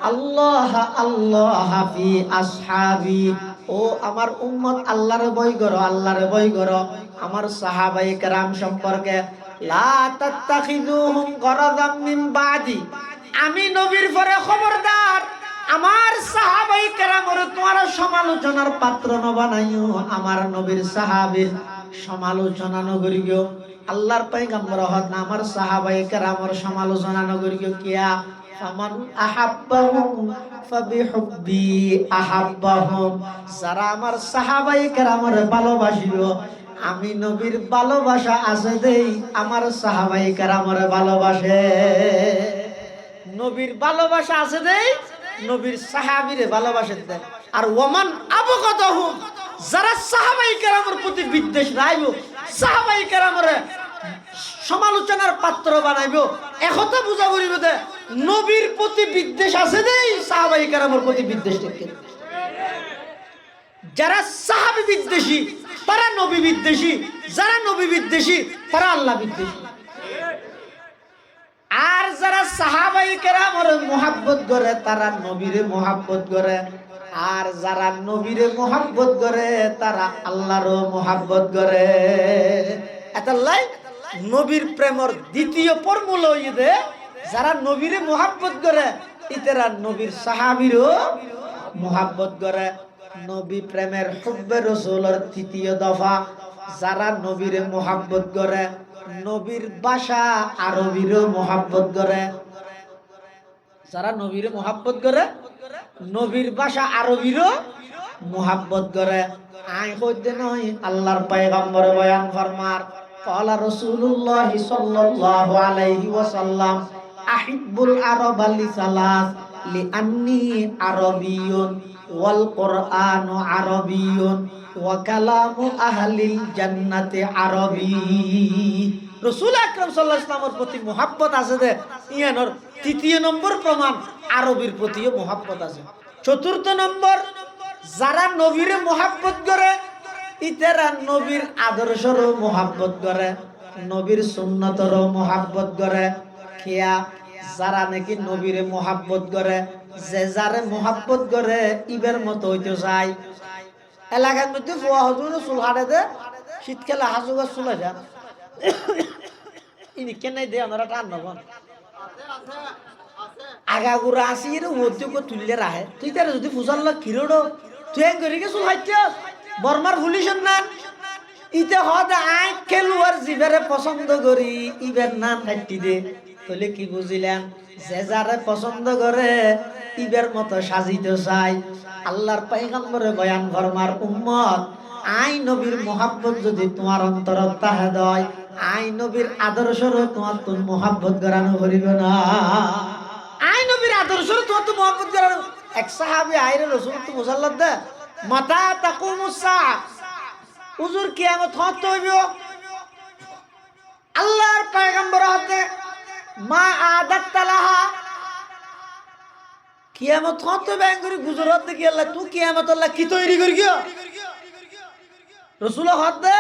আল্লাহ আল্লাহ ফি আসহাবি ও আমার উম্মত আল্লাহর ভয় করো, আল্লাহর ভয় করো আমার সাহাবায়ে কেরাম সম্পর্কে। লা তাত্তাখিযুহুম গরাদাম মিন বাদি আমি নবীর পরে খবরদার আমার সাহাবায়ে কেরামের তোমার সমালোচনার পাত্র ন বানাইও, আমার নবীর সাহাবীর সমালোচনা ন করিও। আল্লাহর পয়গম্বর হত না আমার সাহাবায়ে কেরামের সমালোচনা ন করিও কিয়া ফামান আহাব্বাহুম ফাবিহুব্বি আহাব্বাহুম যারা আমার সাহাবায়ে কেরামের ভালোবাসিও আমি নবীর ভালোবাসা আছে দেই আমার সাহাবায়ে কেরামের ভালোবাসে। নবীর ভালোবাসা আছে দেই নবীর সাহাবীরে ভালোবাসে দেয়। আর ওমান আবগাদাহুম যারা সাহাবায়ে কেরামের প্রতি বিদ্বেষ রাখবো, সাহাবায়ে কেরামের সমালোচনার পাত্র বানাইবো, একথা বুঝা করিব দে নবীর প্রতি বিদ্বেষ আছে দেই সাহাবায়ে কেরামের প্রতি বিদ্বেষ থাকে। যারা সাহাবী বিদ্বেষী তারা নবী বিদ্বেষী, যারা নবী বিদ্বেষী তারা আল্লাহ বিদ্বেষী। আর যারা সাহাবায়ে কেরামের মুহাব্বত করে তারা নবীরে মুহাব্বত করে, আর যারা নবীরে মুহাব্বত করে তারা আল্লাহরও মুহাব্বত করে। এতাল্লাই নবীর প্রেমের দ্বিতীয় ফর্মুলা হইছে যারা নবীরে মুহাব্বত করে ইতারা নবীর সাহাবীরও মোহাব্বত করে নবী প্রেমের হুব্বে রাসূলের তৃতীয় দফা যারা নবীরে মোহাব্বত করে নবীর ভাষা আরবিরও মোহাব্বত করে যারা নবীরে মোহাব্বত করে নবীর ভাষা আরবিরও মোহাব্বত করে আই কইতে নয় আল্লাহর পয়গম্বর বয়ান ফরমার ক্বালা রাসূলুল্লাহ সাল্লাল্লাহু আলাইহি ওয়াসাল্লাম আহিব্বুল আরাবা লিসালাস লিআন্নী আরাবিয়্যুন ওয়াল কুরআনু আরাবিয়্যুন ওয়া কালামু আহলিল জান্নাতি আরাবী রাসূল আকরাম সাল্লাল্লাহু আলাইহি ওয়াসাল্লামের প্রতি মোহাব্বত আছে যে ইয়ানোর তৃতীয় নম্বর প্রমাণ আরবির প্রতিও মোহাব্বত আছে চতুর্থ নম্বর যারা নবীরে মোহাব্বত করে ইতারা নবীর আদর্শরও মোহাব্বত করে নবীর সুন্নতরও মোহাব্বত করে খেয়া যারা নাকি নবীরে মোহাব্বত করে যে যারে মোহাব্বত করে ইবের মতো হইতে চায় এলাকার মধ্যে ফোয়া হজুর চুল হাড়ে দে শীতকালে হাজুগার চুলে যা ইনি কেনাই দে আমরা টান নবন আগাগুড়া আসি এর মধ্যে তুললে রাহে তুই তার যদি ফুসাল কিরোড়ো তুই এক করি চুল হাইতে বর্মার ফুলিশন নান ইতে হদ আই খেলুয়ার জিবেরে পছন্দ করি ইবের নান হাইটি দে তাহলে কি বুঝিলেন যে যারে পছন্দ করে ইবের মতো সাজিতে চাই আল্লাহর পয়গম্বরে বয়ান ফরমার উম্মত আই নবীর মোহাব্বত যদি তোমার অন্তরত তাহে দয় আই নবীর আদর্শরও তোমার তো মোহাব্বত করানো করিবে না আই নবীর আদর্শরও তোমার তো মোহাব্বত করানো এক সাহাবী আইরে রাসূল তো মুসাল্লাত দে মাতা তাকুমুস সাআ হুজুর কিয়ামত হতে হইবে আল্লাহর পয়গম্বর হতে মা আদাত তালাহা কিয়ামত হতে ব্যাঙ্গুরি গুজরাত দেখি আল্লাহ তুই কিয়ামত আল্লাহ কি তৈরি করি গিয়া রাসূল হতে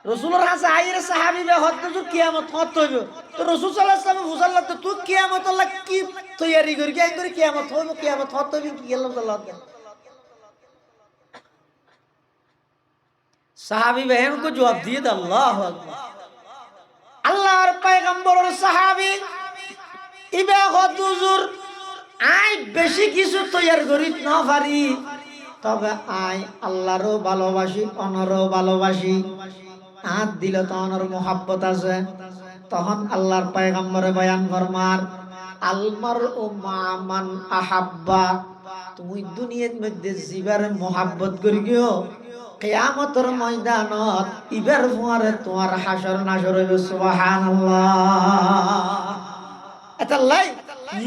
রাসূলের কাছে আইরে সাহাবী বে হতে তুই কিয়ামত হতে হইবে তো রাসূল সাল্লাল্লাহু আলাইহি ওয়াসাল্লাম মুসাল্লাত তুই কিয়ামত আল্লাহ কি তৈরি করি গিয়া ব্যাঙ্গুরি কিয়ামত হইবে কিয়ামত হতে হইবে কি আল্লাহ সাল্লাল্লাহু আলাইহি সাহাবী बहन को जवाब दिए अल्लाह আল্লাহর পয়গম্বরের সাহাবী ইবা হুজুর আই বেশি কিছু তৈয়ার করি না পারি তবে আই আল্লাহরও ভালোবাসি অনরও ভালোবাসি হাত দিল তো অনর মোহাব্বত আছে তখন আল্লাহর পয়গম্বরে বয়ান ফরমার আলমার ও মান আহাব্বা তুমি দুনিয়ার মধ্যে জিবার মোহাব্বত করি গিও কিয়ামতের ময়দানত ইবার ফুয়ারে তোমার হাসর নাসর হইবে সুবহানাল্লাহ এটা লাই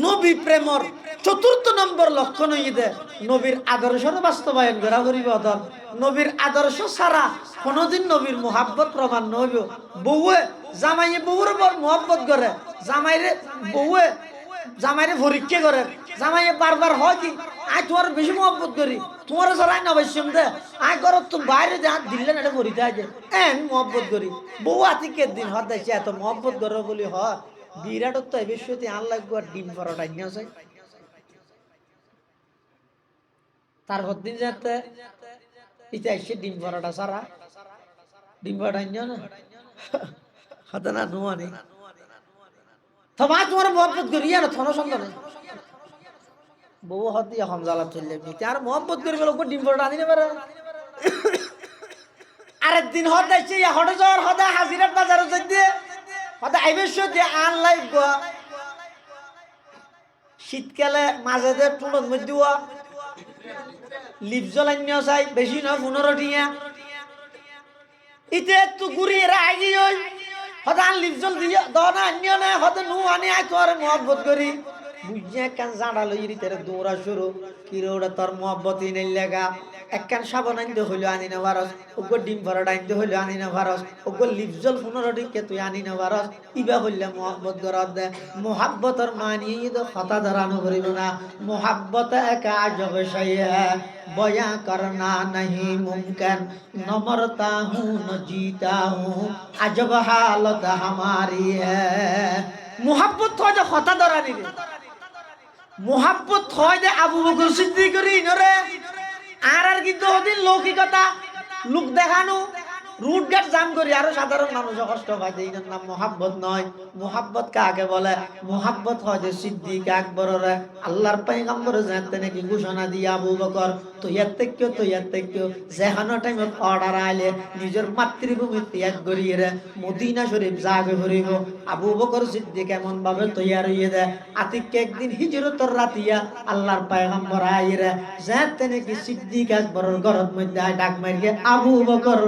নবী প্রেমর চতুর্থ নম্বর লক্ষণ হইতে নবীর আদর্শর বাস্তবায়ন করা করিবে অদর নবীর আদর্শ ছাড়া কোনদিন নবীর মোহাব্বত প্রমাণ নইব বউয়ে জামাইয়ে বউর উপর মোহাব্বত করে জামাইরে পরীক্ষা করে জামাইয়ে বারবার হয় কি আই তোমার বেশি মোহাব্বত করি তোমার ছাড়াই নবশ্যম দে আই করত তুমি বাইরে যা দিলে না এটা মরিতে আছে আমি মোহাব্বত করি বউ আতি কে দিন হত দেখছি এত মোহাব্বত করো বলি হয় বিরাট তো এবেশতে আন লাগবো আর ডিম পরোটা নিয়ে যায় তার দিন যাতে এটা এসে ডিম পরোটা সারা ডিম পরোটা নিয়ে না হতে না নোয়া নেই তোমার তোমার মোহাব্বত করি আর থন সন্তান বউ হতে এখন জ্বালা চললে আর মোহাব্বত করি বলে ডিম পরোটা আনি না পারে আরেকদিন হতে এসে হটে যাওয়ার হতে হাজিরার বাজারে যাই দিয়ে হতে আইবেশতে আন লাইব শীতকালে মাঝে যে টুলোর মধ্যে লিপ জ্বলান্য চাই বেশি নয় 15 টিয়া ইতে একটু ঘুরিয়ে আগে ওই হতে আন লিপ জল দিয়ে দনা আন্য না হতে নু আনি আয় তোর মোহাব্বত করি বুঝে একখান জাঁড়া লই তেরে দৌড়া শুরু কিরে ওটা তোর মোহাব্বতই নেই লেগা একখান সাবান আনতে হইলো আনি না ভারস ওগো ডিম ভরাটা আনতে হইলো আনি না ভারস ওগো লিপজল 15 টিকে তুই আনি না ভারস ইবা হইলে মোহাব্বত করার দে মোহাব্বতর মানিয়ে তো কথা ধরানো করিব না মোহাব্বত একা আজব শাই হ্যায় বয়া করনা नहीं मुमकिन न मरता हूँ न जीता हूँ अजब हालत हमारी है मोहब्बत हो जो কথা ধরানি রে মোহাব্বত হয় যে আবু বকর সিদ্দিকের ইনরে আর কিন্তু ওদিন লৌকিকতা লোক দেখানো রুট ঘাট জাম করি আরো সাধারণ মানুষ কষ্ট পায়, এই নাম মোহাব্বত নয়। মোহাব্বত কাকে বলে? মোহাব্বত হয় যে সিদ্দিক আকবরের আল্লাহর পয়গম্বর জানতে নাকি ঘোষণা দিয়ে আবু বকর তৈয়ার থেকে যেখানো টাইমত অর্ডার আইলে নিজের মাতৃভূমি ত্যাগ করিয়ে রে মদিনা শরীফ জাগে ভরিব। আবু বকর সিদ্দিক এমন ভাবে তৈয়ার হইয়ে দেয় আতিককে একদিন হিজরতর রাতিয়া আল্লাহর পয়গম্বর আইরে জানতে নাকি সিদ্দিক আকবরের ঘরের মধ্যে ডাক মারিয়ে আবু বকর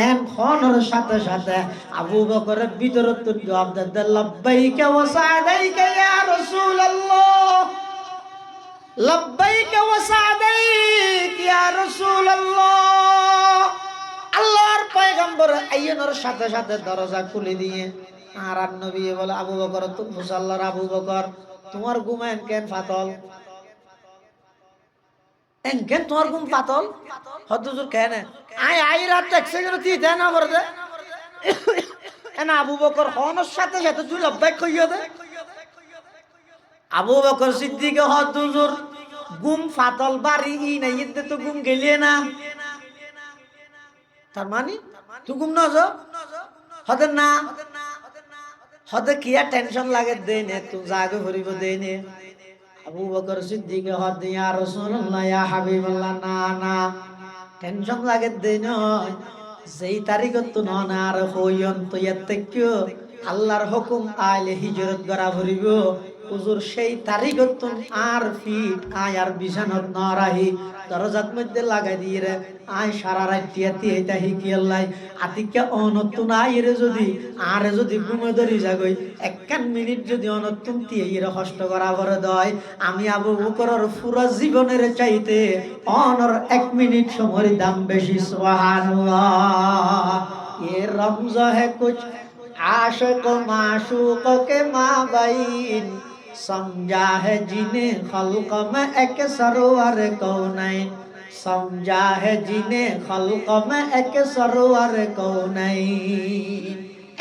এন খনর সাথে সাথে আবু বকরের ভিতরে তো জবাব দেয় লব্বাইকা ওয়া সাদাইকা ইয়া রাসূলুল্লাহ, লব্বাইকা ওয়া সাদাইক ইয়া রাসূলুল্লাহ। আল্লাহর পয়গম্বর আইয়নের সাথে সাথে দরজা খুলে দিয়ে আর নবী বলে আবু বকর তো মুসাল্লার আবু বকর তোমার ঘুমেন কেন ফাতল, এনকেন তোমার ঘুম পাতল হদ্দুজুর কেন আই রাত ট্যাক্সি কেন তুই দেয় না করে দে এনা আবু বকর হনের সাথে সাথে তুই লব্বাইক কইয়া দে। আবু বকর সিদ্দিক হদ্দুজুর ঘুম ফাতল বাড়ি ই না ইতে তো ঘুম গেলিয়ে না, তার মানে তুই ঘুম না যা হতে না হতে কি আর টেনশন লাগে দেই নে তুই জাগে ভরিব দেই নে। আবু বকর সিদ্দিক হদ ইয়া রাসূলুল্লাহ ইয়া হাবিবাল্লাহ না না টেনশন লাগে দেই নয় যেই তারিখত তো না আর হইয়ন তো এতেক্য আল্লাহর হুকুম আইলে হিজরত করা ভরিব হুজুর সেই তারিখত তো আর ফিট আয় আর বিছানত না রাহি দরজাত মধ্যে লাগাই দিয়ে রে আয় সারা রাত টিয়াতি এটা হিকি আল্লাহ আতিকা অনতুন আইরে যদি ঘুমে ধরি যাগই একখান মিনিট যদি অনতুন টিয়ে কষ্ট করা ভরে দয় আমি আবু বকরের পুরো জীবনের চাইতে অনর 1 মিনিট সময়ের দাম বেশি। সুবহানাল্লাহ। ये रमज़ है कुछ आशिक माशूक के माबैन समझा है जिन्हें खल्क में एक सरवर कौनैन समझा है जिन्हें खल्क में एक सरवर कौनैन।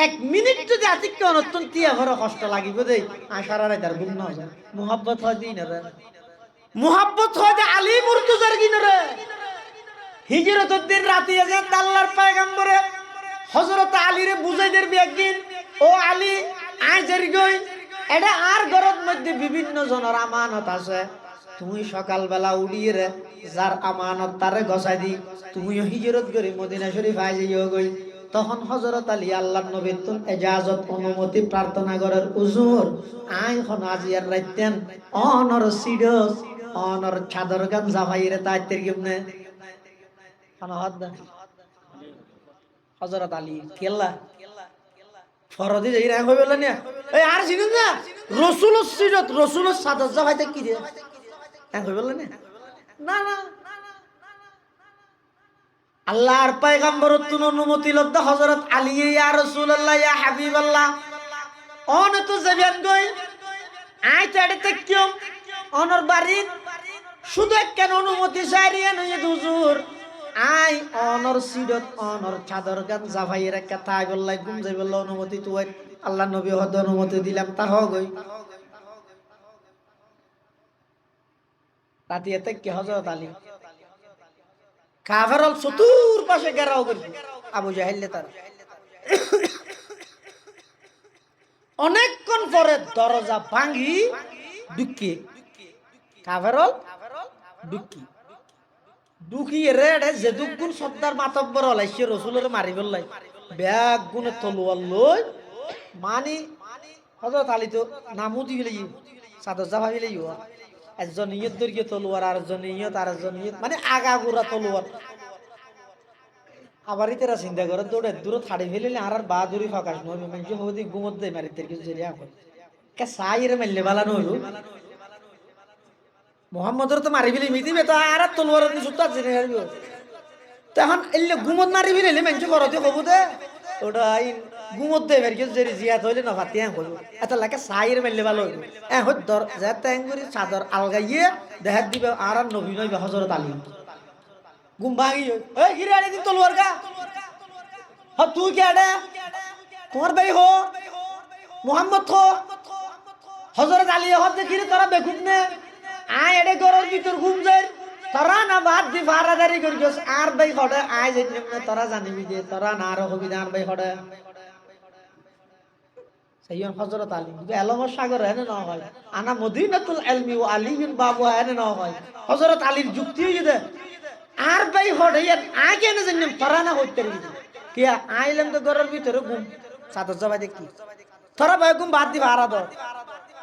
1 মিনিট যদি আতিককে অনতুন তিয়া ঘরে কষ্ট লাগিব দেই আশারা রাতার ঘুম না যায় মুহাব্বত হয় দিন রে মুহাব্বত হয় যে আলী মুর্তজার গিনরে হিজরতের দিন রাতে যে আল্লাহর পয়গম্বরে হযরত আলীরে বুঝাই দেব একদিন ও আলী আয় জেরি গই এটা আর ঘরের মধ্যে বিভিন্ন জনের আমানত আছে তুমি সকাল বেলা উড়িয়ে রে যার আমানত তারে গছাই দি তুমিও হিজরত করি মদিনা শরীফ আই যাইও গই। তখন হযরত আলী আল্লাহর নবীর তুন ইজাজত অনুমতি প্রার্থনা করার হুজুর আই খন আজিয়ার রাইতেন অনর সিডস অনর চাদর গান জাভাইরে তাইতের গিমনে আনাহাদ হযরত আলী কেল্লা ফরদি যাই রাখ হইবলা না এই আর চিনুন না রাসূলুর সিরত রাসূলুর সাদত জাভাইতে কি দে এক হইবলা না না না আল্লাহর পয়গম্বরের তুন অনুমতি লদ্দ হযরত আলী ইয়া রাসূলুল্লাহ ইয়া হাবিবাল্লাহ অন তো যাবেন গই আই তাড়তে কিও অনর বাড়ি শুধু কেন অনুমতি চাইরিয়ে নয় হুজুর আই অনর সিডত অনর চাদর গান জাভাইয়ের একটা তাই বললাই ঘুম যাই বলল অনুমতি তুই আল্লাহ নবী হদ অনুমতি দিলাম তা হগই রাতে এতে কি হযরত আলী কাফেরল চতুর পাশে ঘেরাও করি আবু জাহেল তার অনেকক্ষণ পরে দরজা ভাঙি ঢুকি কাফেরল ঢুকি ঢুকিয়ে রে যে দুগুণ সর্দার মাতব্বর হলাইছে রসুলের মারি ফেললাই ব্যাগ গুণে তলোয়ার লই মানি হযরত আলী তো নামও দি ফেলে সাদর জাভা ফেলে একজন ইয়ত দৈর্ঘ্য তলোয়ার আরেকজন ইয়ত আরেকজন ইয়ত মানে আগা গুড়া তলোয়ার আবার ইতেরা চিন্তা করে দৌড়ে দূরে থাড়ি ফেলিলে আর বাহাদুরি ফাঁকাশ নইবে মানুষ হদি গুমত দেয় মারিতে কিছু জেরিয়া করে কে সাইরে মারলে বালা নইলো মোহাম্মদর তো মারি ফেলি মিদিবে তো আর তলোয়ার সুতা জেনে হারবি তখন এলে গুমত মারি ফেলিলে মানুষ করতে হব দে ওটা গুমত দেয় মারি কিছু জেরি জিয়াত হইলে না ফাতিয়া করবো এত লাগে সাইরে মারলে ভালো হইব হদ্দর যে ট্যাঙ্গুরি চাদর আলগাইয়ে দেখাত দিবে আর নবী নইবে হযরত আলী গুম ভাঙি ওই গিরে আনি দিন তলোয়ার গা হ তুই কে আডে তোমার ভাই হো মোহাম্মদ হো হযরত আলী হদ গিরে তোরা বেকুব নে আয় এডে গরর ভিতর ঘুম যায় তোরা না বাদ দি ফারাদারি করি গেছ আর ভাই হড়ে আয় যাই না তোরা জানিবি যে তোরা না আর হবি না আর ভাই হড়ে সেইয়ন হযরত আলী এলমের সাগর এনে না হয় আনা মদিনাতুল ইলমি ওয়া আলী বিন বাবু এনে না হয় হযরত আলীর যুক্তি হই যে আর ভাই হড়ে আয় কেন জানি তোরা না হইতে রি কি আইলাম তো ঘরের ভিতরে ঘুম সাদর জবাই দেখি তোরা ভাই ঘুম বাদ দি ফারা দাও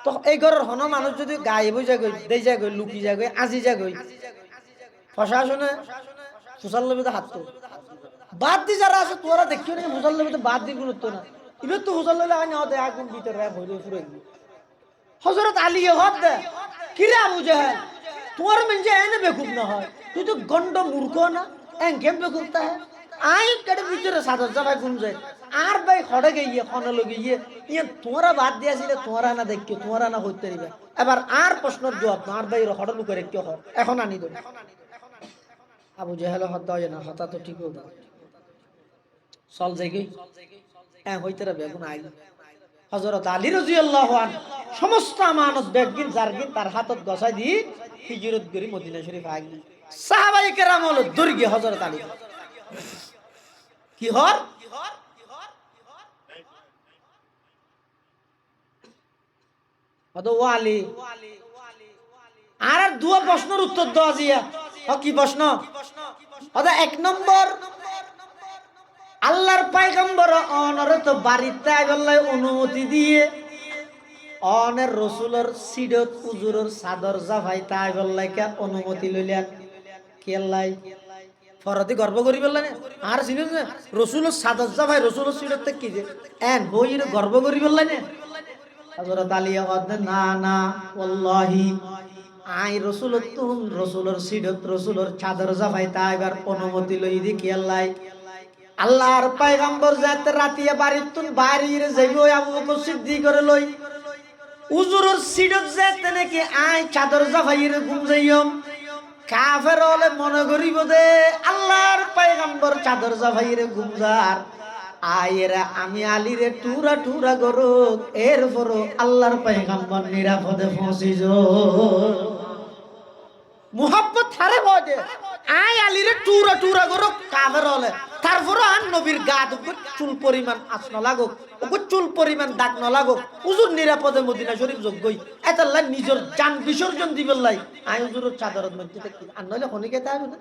তো এই ঘরের হন মানুষ যদি গায়ে বই যায় দেই যায় লুকি যায় আজি যায় প্রশাসনে মুসল্লিতে হাত তো বাদ দি যারা আছে তোরা দেখিও না মুসল্লিতে বাদ দি গুরুত্ব না ইবে তো মুসল্লি আইন হতে আগুন ভিতরে হইলে পুরো হযরত আলী হদ দে কিরা বুঝে তোর মঞ্জে এনে বেকুব না হয় তুই তো গন্ড মূর্খ না এন কেম বেকুবতা है আই কেটে ভিতরে সাদর জামাই ঘুম যায় আর ভাই খড়ে গিয়ে খনে লগে ইয়ে তোরা বাদ দিয়াছিলে তোরা না দেখি তোরা না হইতে দিবে এবার আর প্রশ্নের জবাব না আর ভাই খড়ে লুকে রেখে হয় এখন আনি দেব আবু জাহেল হত্যা হয় না হত্যা তো ঠিক হবে চল যাই হ্যাঁ হইতে রে বেগুন আই হযরত আলী রাদিয়াল্লাহু আনহু সমস্ত আমানত বেগিন জারগিন তার হাতত গছাই দি হিজরত করি মদিনা শরীফ আইলি সাহাবায়ে কেরাম হলো দুর্গে হযরত আলী কি হর অদ ওয়ালি আর দুয়া প্রশ্নের উত্তর দাও জিয়া কি প্রশ্ন অদ এক নম্বর আল্লাহর পয়গম্বর অনরে তো বাড়িতে আইবল্লাই অনুমতি দিয়ে অনের রাসূলের সিডত হুজুরের চাদর জাফাই তাই বললাই কে অনুমতি লইলেন কেলাই ফরদি গর্ব করি বললেন আর চিনেন না রাসূলের চাদর জাফাই রাসূলের সিডত তে কি যে এন বইর গর্ব করি বললেন হযরত আলী ওয়াদ না না ওয়াল্লাহি আই রাসূলের সিডত রাসূলের চাদর জাফাই তাইবার অনুমতি লই দি কেলাই আল্লাহর পয়গম্বর যাতে রাতিয়া বাড়িতুন বাইরে যাইবো আবু বকর সিদ্দিক করে লই হুজুরের সিডত যাতে নাকি আই চাদর জাফাইর ঘুম যাইম কাফের হলে মনে করিব দে আল্লাহর পয়গম্বর চাদর জাফাইর ঘুম যার আয়েরা আমি আলীরে টুরা টুরা করুক এরপরও আল্লাহর পয়গম্বর নিরাপদে পৌঁছিজ মুহাব্বত হারে বদে আই আলীরে টুরা টুরা করুক কাফের হলে তারপর আর নবীর গাত চুল পরিমাণ আস না লাগুক ওকে চুল পরিমাণ দাগ না লাগুক হুজুর নিরাপদে মদিনা শরীফ যোগ্যই এতাল্লাহ নিজের জান বিসর্জন দিবেলাই আই হুজুরের চাদরের মধ্যে থাকি আর নইলে খনিকে তাই না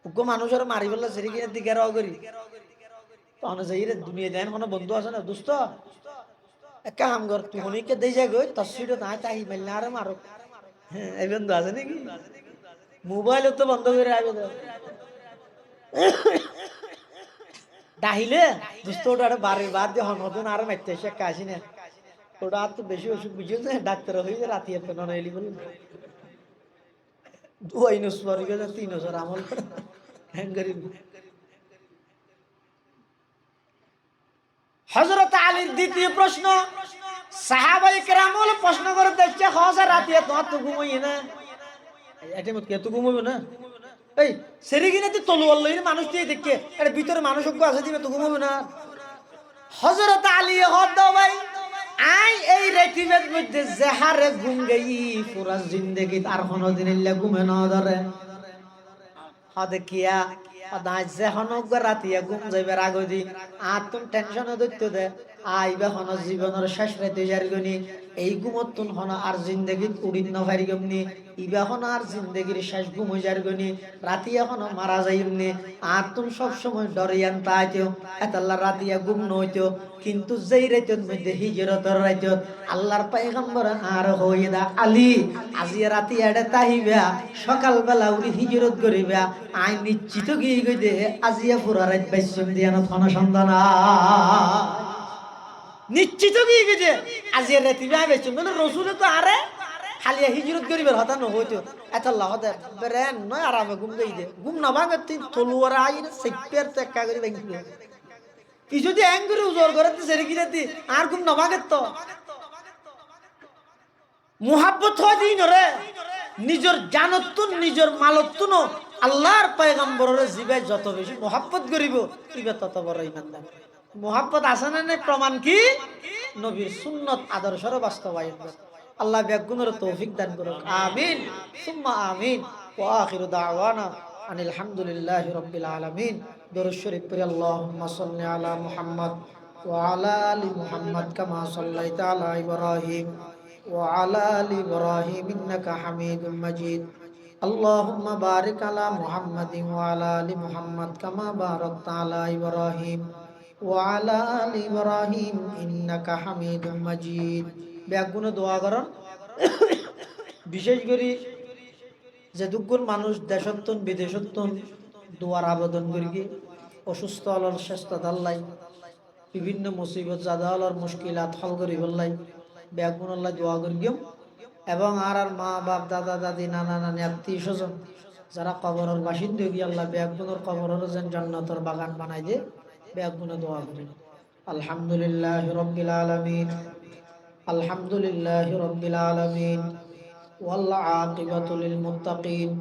ওকে মানুষের মারি বললা সেরি গিয়ে দিকে রাও করি তখন যাই রে দুনিয়া দেন কোনো বন্ধু আছে না দোস্ত এক কাম কর তুই খনিকে দেই যাই গই তসফিরও নাই তাই মাইল না আর মারো হ্যাঁ এই বন্ধু আছে নাকি মোবাইল তো বন্ধ করে আইবে দাহিলে দোস্ত ওটা বাড়ির বাদ দিয়ে হনদন আর মারতে এসে কাশি না ওটা আর তো বেশি অসুখ বুঝিও না ডাক্তার হয়ে রাতি এত ননাইলি বলি দুই নসবার গেছে 3 বছর আমল হ্যাঙ্গারি হযরত আলীর দ্বিতীয় প্রশ্ন সাহাবায়ে কেরাম হলো প্রশ্ন করে দেখছে হযরত রাতি তো ঘুমাই না এটা মত কে তো ঘুমাবে না এই সেরিগিনাতে তলোয়ার লইরে মানুষ দিয়ে দেখে এর ভিতরে মানুষজ্ঞ আছে দিবে তো ঘুমাবে না হযরত আলী হদ দাও ভাই আই এই রেতিবের মধ্যে জেহারে ঘুম গই পুরা জিন্দেগি আর কোনদিন ইল্লা ঘুমে না ধরে হদে কিয়া আদাজ জেহনক রাতিয়া ঘুম যাইবার আগদি আর তুমি টেনশন দইতে দে আইবা হন জীবনের শেষ রাতে জারগনি এই ঘুমতুন হন আর জিন্দেগি উড়িন না পারিগমনি ইবা হন আর জিন্দেগির শেষ ঘুম জারগনি রাতি এখন মারা যাইমনি আর তুমি সব সময় ডরিয়ান তাইতো এতাল্লাহ রাতিয়া ঘুম নইতো কিন্তু যেই রাতের মধ্যে হিজরতের রাত আল্লাহর পয়গম্বর আর হইদা আলী আজি রাতি এডে তাহিবা সকাল বেলা উড়ি হিজরত করিবা আই নিশ্চিত গই গই দে আজিয়া পুরা রাত বাইসম দিয়ানো থনা সন্ধানা নিশ্চিত কি গেছে আজি রাতি বাইসম মানে রাসূলে তো আরে খালি হিজরত করিবার হতা ন হইতো এত লাহতে বেরেন নয় আরামে ঘুম দেই দে ঘুম না ভাঙে তিন তলুয়ার আইনে সেপের তো একা করে ভাঙি কি যদি অ্যাঙ্গুরি উজোর করতে সেরে গিরাতি আর ঘুম না ভাঙে তো মুহাব্বত হয় দিন রে নিজের জানতুন নিজের মালতুন আল্লাহর পয়গম্বরের জিবে যত বেশি মুহাব্বত করিব ইবে তত বড় ঈমানদার মুহাব্বত আছে না নাই প্রমাণ কি নবীর সুন্নাত আদর্শের বাস্তবায়ন আল্লাহ বেগুনের তৌফিক দান করুক আমিন সুম্মা আমিন ওয়া আখিরু দাওয়ানা আনিল হামদুলিল্লাহি রাব্বিল আলামিন। দরুদ শরীফ পড়ি আল্লাহুম্মা সাল্লি আলা মুহাম্মদ ওয়া আলা আলি মুহাম্মদ কামা সাল্লাইতা আলা ইব্রাহিম ওয়া আলা আলি ইব্রাহিম ইন্নাকা হামিদুম মাজিদ। আল্লাহুম্মা বারিক আলা মুহাম্মাদিন ওয়া আলা আলি মুহাম্মদ কামা বারাকতা আলা ইব্রাহিম ওয়া আলা আলি ইব্রাহিম ইন্নাকা হামিদুম মাজিদ। ব্যাগুনে দোয়া করন। বিশেষ করে যে দুগুণ মানুষ দেশত্তন বিদেশত্তন দোয়ার আবেদন করি অসুস্থ হলার চেষ্টা দাল্লাই বিভিন্ন মুসিবত জাদা হলার মুশকিলাত হল করি বললাই ব্যাগুন আল্লাহ দোয়া করি এবং আর মা বাপ দাদা দাদি নানা নানি আত্মীয় স্বজন যারা কবরের বাসিন্দা গিয়ে আল্লাহ ব্যাগুনের কবরের যেন জান্নাতের বাগান বানাই দে ব্যাগুনে দোয়া করি। আলহামদুলিল্লাহ রাব্বিল আলামিন আলহামদুলিল্লাহ রাব্বিল আলামিন ওয়াল আকিবাতু লিল মুত্তাকিন।